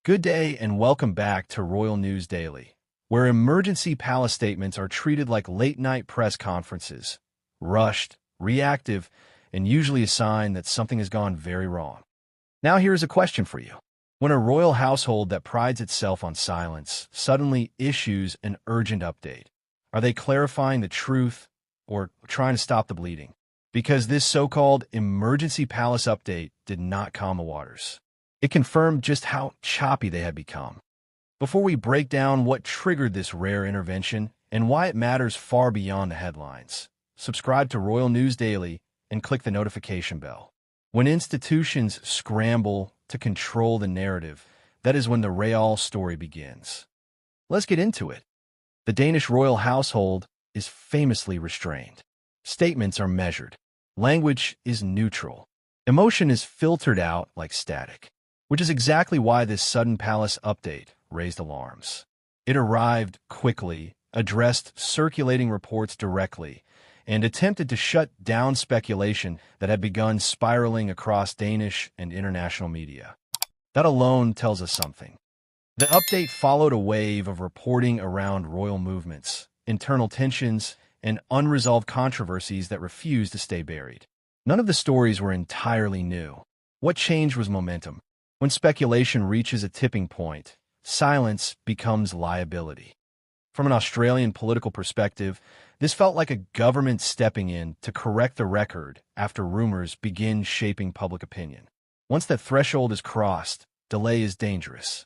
Good day and welcome back to Royal News Daily, where emergency palace statements are treated like late-night press conferences, rushed, reactive, and usually a sign that something has gone very wrong. Now here's a question for you. When a royal household that prides itself on silence suddenly issues an urgent update, are they clarifying the truth or trying to stop the bleeding? Because this so-called emergency palace update did not calm the waters. It confirmed just how choppy they had become. Before we break down what triggered this rare intervention and why it matters far beyond the headlines, subscribe to Royal News Daily and click the notification bell. When institutions scramble to control the narrative, that is when the Royal story begins. Let's get into it. The Danish Royal Household is famously restrained. Statements are measured. Language is neutral. Emotion is filtered out like static, which is exactly why this sudden palace update raised alarms. It arrived quickly, addressed circulating reports directly, and attempted to shut down speculation that had begun spiraling across Danish and international media. That alone tells us something. The update followed a wave of reporting around royal movements, internal tensions, and unresolved controversies that refused to stay buried. None of the stories were entirely new. What changed was momentum. When speculation reaches a tipping point, silence becomes liability. From an Australian political perspective, this felt like a government stepping in to correct the record after rumors begin shaping public opinion. Once that threshold is crossed, delay is dangerous.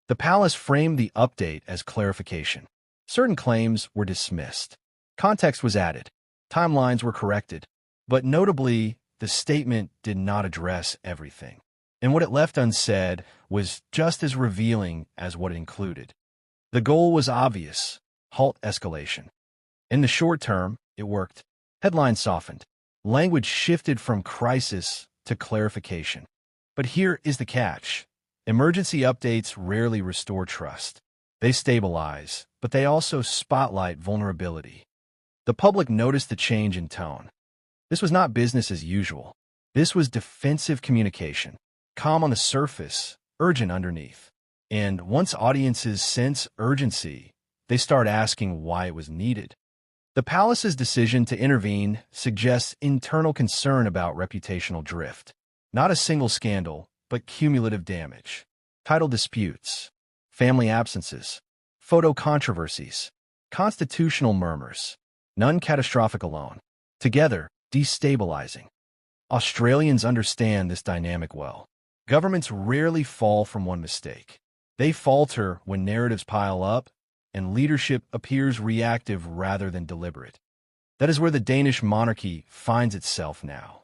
The palace framed the update as clarification. Certain claims were dismissed. Context was added. Timelines were corrected. But notably, the statement did not address everything. And what it left unsaid was just as revealing as what it included. The goal was obvious: halt escalation. In the short term, it worked. Headlines softened. Language shifted from crisis to clarification. But here is the catch. Emergency updates rarely restore trust. They stabilize, but they also spotlight vulnerability. The public noticed the change in tone. This was not business as usual. This was defensive communication. Calm on the surface, urgent underneath. And once audiences sense urgency, they start asking why it was needed. The palace's decision to intervene suggests internal concern about reputational drift. Not a single scandal, but cumulative damage. Title disputes, family absences, photo controversies, constitutional murmurs. None catastrophic alone. Together, destabilizing. Australians understand this dynamic well. Governments rarely fall from one mistake. They falter when narratives pile up and leadership appears reactive rather than deliberate. That is where the Danish monarchy finds itself now.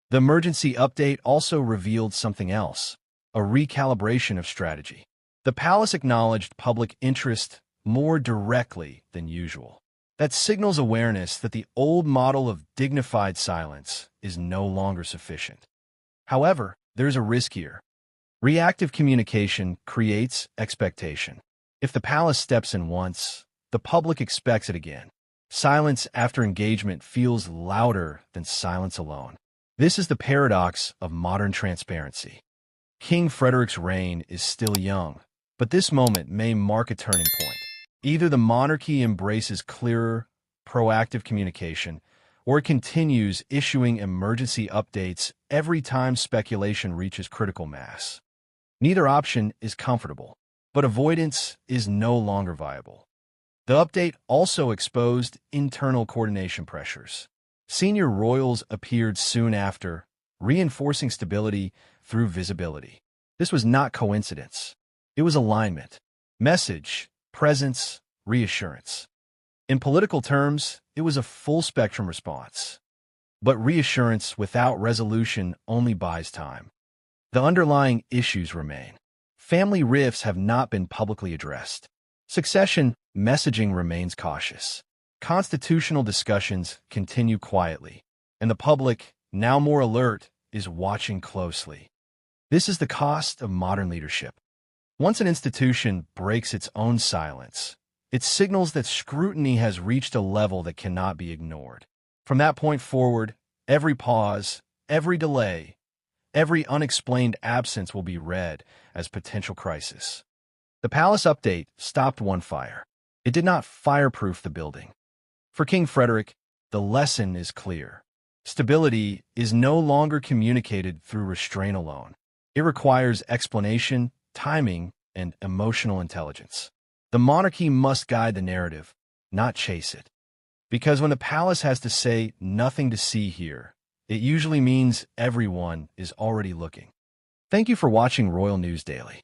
The emergency update also revealed something else: a recalibration of strategy. The palace acknowledged public interest more directly than usual. That signals awareness that the old model of dignified silence is no longer sufficient. However, there's a risk here. Reactive communication creates expectation. If the palace steps in once, the public expects it again. Silence after engagement feels louder than silence alone. This is the paradox of modern transparency. King Frederik's reign is still young, but this moment may mark a turning point. Either the monarchy embraces clearer, proactive communication, or it continues issuing emergency updates every time speculation reaches critical mass. Neither option is comfortable, but avoidance is no longer viable. The update also exposed internal coordination pressures. Senior royals appeared soon after, reinforcing stability through visibility. This was not coincidence. It was alignment. Message, presence, reassurance. In political terms, it was a full-spectrum response. But reassurance without resolution only buys time. The underlying issues remain. Family rifts have not been publicly addressed. Succession messaging remains cautious. Constitutional discussions continue quietly, and the public, now more alert, is watching closely. This is the cost of modern leadership. Once an institution breaks its own silence, it signals that scrutiny has reached a level that cannot be ignored. From that point forward, every pause, every delay, Every unexplained absence will be read as potential crisis. The palace update stopped one fire. It did not fireproof the building. For King Frederik, the lesson is clear. Stability is no longer communicated through restraint alone. It requires explanation, timing, and emotional intelligence. The monarchy must guide the narrative, not chase it. Because when the palace has to say nothing to see here, it usually means everyone is already looking. Thank you for watching Royal News Daily.